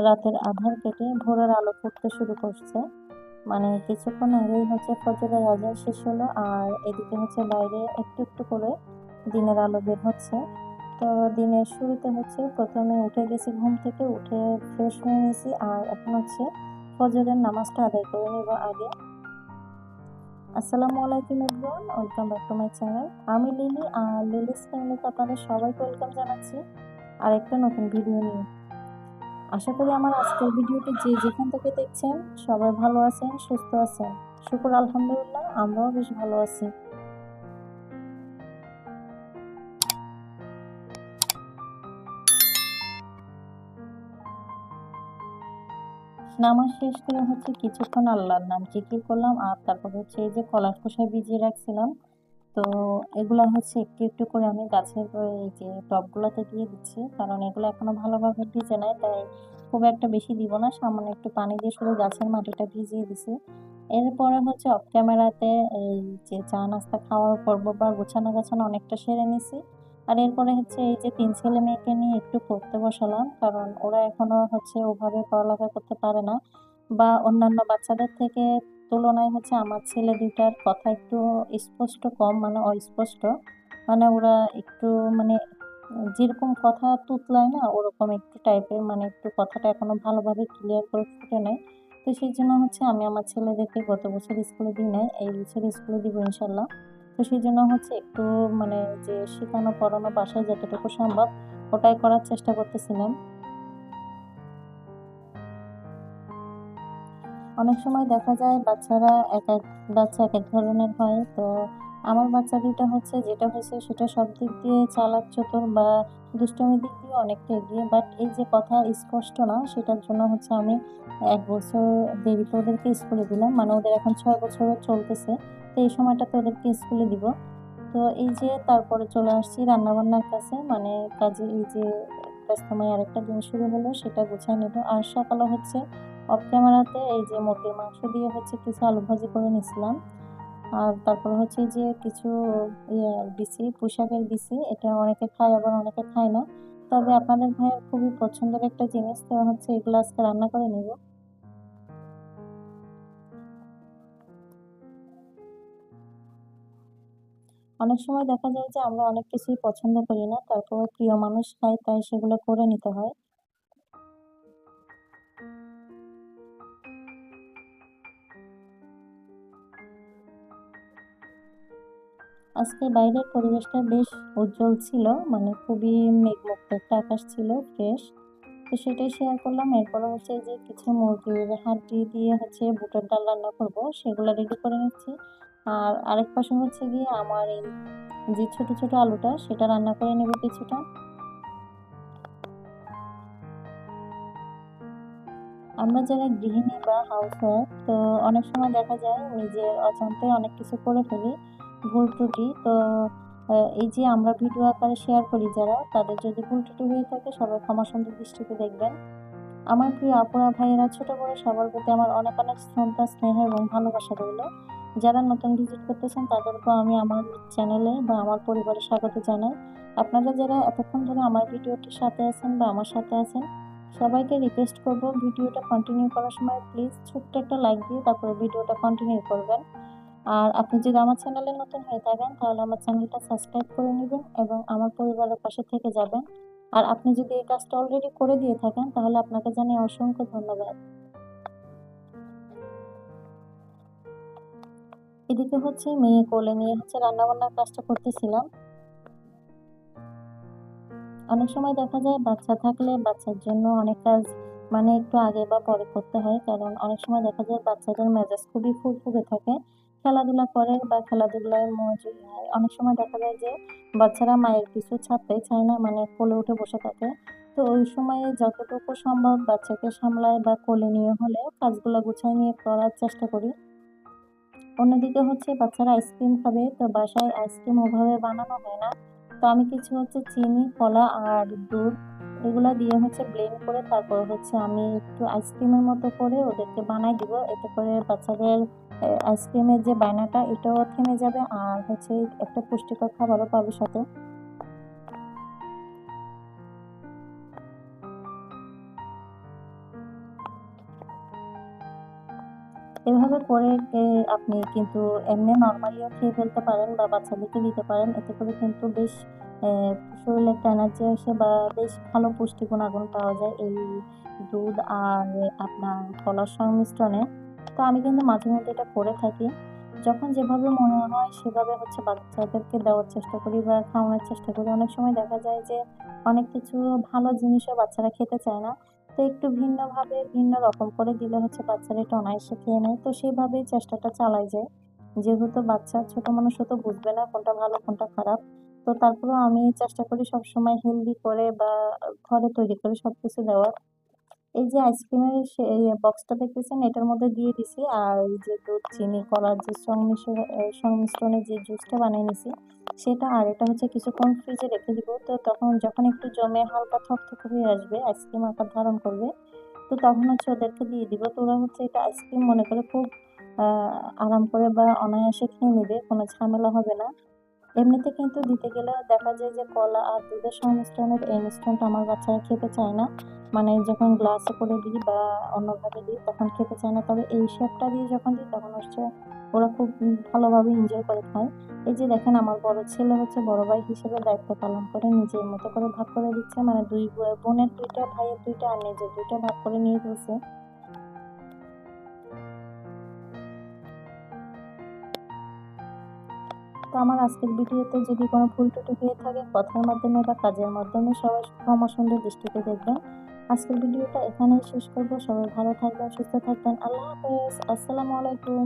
রাতের আধার কেটে ভোরের আলো ফুটতে শুরু করছে। মানে কিছুক্ষণ আগেই হচ্ছে ফজরের আজান শেষ হলো, আর এদিকে হচ্ছে বাইরে একটু একটু করে দিনের আলো বের হচ্ছে। তো দিনের শুরুতে হচ্ছে প্রথমে উঠে গেছি, ঘুম থেকে উঠে ফ্রেশ হয়ে নিয়েছি, আর এখন হচ্ছে ফজরের নামাজটা আদায় করে নেব আগে। আসসালামু আলাইকুম everyone, welcome back to my channel. আমি লিলি, আর লিলিস চ্যানেলে আপনাদের সবাইকে ওয়েলকাম জানাচ্ছি আরেকটা নতুন ভিডিও নিয়ে। আশা করি আমার আজকের ভিডিওটি যে যেখান থেকে দেখছেন সবাই ভালো আছেন, সুস্থ আছেন। শুকর আলহামদুলিল্লাহ, আমরাও বেশ ভালো আছি। নামাজ শেষ করে হচ্ছে কিছুক্ষণ আল্লাহর নাম জিকির করলাম, আর তারপর হচ্ছে এই যে কলার খোসা ভিজিয়ে রাখছিলাম, তো এগুলা হচ্ছে একটু একটু করে আমি গাছের এই যে টবগুলোতে দিয়ে দিচ্ছি, কারণ এগুলো এখনো ভালোভাবে ভিজে নাই, তাই খুব একটা বেশি দিব না, সামান্য একটু পানি দিয়ে শুধু গাছের মাটিটা ভিজিয়ে দিছি। এরপরে হচ্ছে অফ ক্যামেরাতে এই যে চা নাস্তা খাওয়ার পর্ব বা গোছানো গাছানো অনেকটা সেরে নিছি। আর এরপরে হচ্ছে এই যে 3 ছেলে মেয়েকে নিয়ে একটু পড়তে বসালাম, কারণ ওরা এখনো হচ্ছে ওভাবে পড়ালেখা করতে পারে না, বা অন্যান্য বাচ্চাদের থেকে তুলনায় হচ্ছে আমার ছেলে দুইটার কথা একটু স্পষ্ট কম, মানে অস্পষ্ট। মানে ওরা একটু মানে যেরকম কথা তুতলায় না, ওরকম একটু টাইপের, মানে একটু কথাটা এখনো ভালোভাবে ক্লিয়ার করে ফুটে নাই। তো সেই জন্য হচ্ছে আমি আমার ছেলেদেরকে গত বছর স্কুলে দিই নাই, এই বছর স্কুলে দিব ইনশাল্লাহ। তো সেই জন্য হচ্ছে একটু মানে যে শেখানো পড়ানো বাসায় যতটুকু সম্ভব ওটাই করার চেষ্টা করতেছিলাম। অনেক সময় দেখা যায় বাচ্চারা এক এক বাচ্চা এক এক ধরনের হয়, তো আমার বাচ্চা দুইটা হচ্ছে যেটা হয়েছে সেটা সব দিক দিয়ে চালাক চতুর, বা দুষ্টামি দিক দিয়ে অনেকটা এগিয়ে, বাট এই যে কথা স্পষ্ট না, সেটার জন্য হচ্ছে আমি 1 বছর দেরিতে ওদেরকে স্কুলে দিলাম, মানে ওদের এখন 6 বছর চলতেছে। তো এই সময়টাতে ওদেরকে স্কুলে দিব। তো এই যে তারপরে চলে আসছি রান্না বান্নার কাছে, মানে কাজে এই যে ব্যস্তময় আরেকটা দিন শুরু হলো, সেটা গুছাই নিব। আর সকালে হচ্ছে অফ ক্যামেরাতে এই যে মুরগির মাংস দিয়ে হচ্ছে কিছু আলু ভাজি করে নিছিলাম। আর তারপর হচ্ছে যে কিছু বিচি, পুঁইশাকের বিচি, এটা অনেকে খায় আবার অনেকে খায় না, তবে আপনাদের ভাইয়ের খুবই পছন্দের একটা জিনিস, তো হচ্ছে এগুলো আজকে রান্না করে নিব। অনেক সময় দেখা যায় যে আমরা অনেক কিছুই পছন্দ করি না, তারপর প্রিয় মানুষ খায়, তাই সেগুলো করে নিতে হয়। আজকে বাইরের পরিবেশটা বেশ উজ্জ্বল ছিল, মানে খুবই মেঘমুক্ত একটা আকাশ ছিল, ফ্রেশ। তো সেটাই শেয়ার করলাম। এরপরে হচ্ছে এই যে কিছু মুরগির হাড্ডি দিয়ে হচ্ছে বুটের ডাল রান্না করব, সেগুলো রেডি করে নিচ্ছি। আর আরেক পাশে হচ্ছে গিয়ে আমার এই যে ছোট ছোট আলুটা, সেটা রান্না করে নেব কিছুটা। আমরা যারা গৃহিণী বা হাউস ওয়াইফ, তো অনেক সময় দেখা যায় নিজের অজান্তে অনেক কিছু করে ফেলি, ভুল ত্রুটি। তো এই যে আমরা ভিডিও আকারে শেয়ার করি, যারা তাদের যদি ভুল ত্রুটি হয়ে থাকে সবাই ক্ষমা সুন্দর দৃষ্টিতে দেখবেন। আমার প্রিয় আপুরা ভাইয়েরা, ছোট বড় সবার প্রতি আমার অনেক অনেক শ্রদ্ধা, স্নেহ এবং ভালোবাসা রইল। যারা নতুন ভিজিট করতেছেন তাদেরকেও আমি আমার চ্যানেলে বা আমার পরিবারে স্বাগত জানাই। আপনারা যারা এতক্ষণ ধরে আমার ভিডিওটির সাথে আছেন বা আমার সাথে আছেন, সবাইকে রিকোয়েস্ট করব ভিডিওটা কন্টিনিউ করার সময় প্লিজ ছোট্ট একটা লাইক দিয়ে তারপরে ভিডিওটা কন্টিনিউ করবেন। আর আপনি যদি আমার চ্যানেলে নতুন হয়ে থাকেন তাহলে আমার চ্যানেলটা সাবস্ক্রাইব করে নেবেন এবং আমার পরিবারের পাশে থেকে যাবেন। আর আপনি যদি এই কাজটা অলরেডি করে দিয়ে থাকেন তাহলে আপনাকে জানাই অসংখ্য ধন্যবাদ। এদিকে হচ্ছে মেয়ে কোলে নিয়ে হচ্ছে রান্না বান্নার কাজটা করতেছিলাম। অনেক সময় দেখা যায় বাচ্চা থাকলে বাচ্চার জন্য অনেক কাজ মানে একটু আগে বা পরে করতে হয়, কারণ অনেক সময় দেখা যায় বাচ্চাদের মেজাজ খুবই ফুরফুরে থাকে, খেলাধুলা করে বা খেলাধুলায় মনোযোগী হয়। অনেক সময় দেখা যায় যে বাচ্চারা মায়ের পিছু ছাড়তেই চায় না, মানে কোলে উঠে বসে থাকে। তো ওই সময়ে যতটুকু সম্ভব বাচ্চাকে সামলায় বা কোলে নিয়ে হলে কাজগুলো গুছায় নিয়ে করার চেষ্টা করি। অন্যদিকে হচ্ছে বাচ্চারা আইসক্রিম খাবে, তো বাসায় আইসক্রিম ওভাবে বানানো হয় না। তো আমি কিছু হচ্ছে চিনি, কলা আর দুধ, এগুলা দিয়ে হচ্ছে ব্লেন্ড করে তারপর হচ্ছে আমি একটু আইসক্রিমের মতো করে ওদেরকে বানাই দিব, এতে করে বাচ্চাদের আইসক্রিমের যে বায়নাটা এটাও থেমে যাবে, আর হচ্ছে একটা পুষ্টিকর খাবারও পাবে সাথে। এভাবে করে আপনি কিন্তু এমনি নরমালিও খেয়ে ফেলতে পারেন বা বাচ্চাদেরকে দিতে পারেন। এতে করে কিন্তু বেশ অ্যা শরীরে একটা এনার্জি আসে বা বেশ ভালো পুষ্টি গুণাগুণ পাওয়া যায় এই দুধ আর আপনার কলার সংমিশ্রণে। তো আমি কিন্তু মাঝে মধ্যে এটা করে থাকি। যখন যেভাবে মনে হয় সেভাবে হচ্ছে বাচ্চাদেরকে দেওয়ার চেষ্টা করি বা খাওয়ানোর চেষ্টা করি। অনেক সময় দেখা যায় যে অনেক কিছু ভালো জিনিসও বাচ্চারা খেতে চায় না। তো একটু ভিন্নভাবে ভিন্ন রকম করে দিলে হচ্ছে বাচ্চারা এটা অনায়াসে খেয়ে নেয়। তো সেভাবেই চেষ্টাটা চালাই যায়। যেহেতু বাচ্চা ছোট মানুষ তো বুঝবে না কোনটা ভালো কোনটা খারাপ। তো তারপরেও আমি চেষ্টা করি সবসময় হেলদি করে বা ঘরে তৈরি করে সবকিছু দেওয়ার। এই যে আইসক্রিমের বক্সটা দেখতেছেন এটার মধ্যে দিয়ে দিছি আর এই যে দুধ, চিনি, কলার যে সংমিশ্রণে যে জুসটা বানিয়ে নিছি সেটা আর এটা হচ্ছে কিছুক্ষণ ফ্রিজে রেখে দিব। তো তখন যখন একটু জমে হালকা থকথকে হয়ে আসবে, আইসক্রিম আকার ধারণ করবে, তো তখন হচ্ছে ওদেরকে দিয়ে দিব। তো ওরা হচ্ছে এটা আইসক্রিম মনে করে খুব আ আরাম করে বা অনায়াসে খেয়ে নিবে। কোনো ঝামেলা হবে না। এমনিতে কিন্তু দিতে গেলে দেখা যায় যে কলা আর দুধের সংমিশ্রণের এই মিশ্রণটা আমার বাচ্চারা খেতে চায় না। মানে যখন গ্লাসে করে দিই বা অন্যভাবে দিই তখন খেতে চায় না। তবে এই শেপটা দিয়ে যখন দিই তখন হচ্ছে ওরা খুব ভালোভাবে এনজয় করে খায়। এই যে দেখেন আমার বড় ছেলে হচ্ছে বড় ভাই হিসেবে দায়িত্ব পালন করে নিজের মতো করে ভাগ করে দিচ্ছে। মানে ২ বোনের ২ টা, ভাইয়ের ২ টা আর নিজের ২ টা ভাগ করে নিয়ে ফেলছে। তো আমার আজকের ভিডিওতে যদি কোনো ভুল ত্রুটি হয়ে থাকে কথার মাধ্যমে বা কাজের মাধ্যমে সবাই ক্ষমা সুন্দর দৃষ্টিতে দেখবেন। আজকের ভিডিওটা এখানেই শেষ করব। সবাই ভালো থাকবেন, সুস্থ থাকবেন। আল্লাহ হাফেজ। আসসালামু আলাইকুম।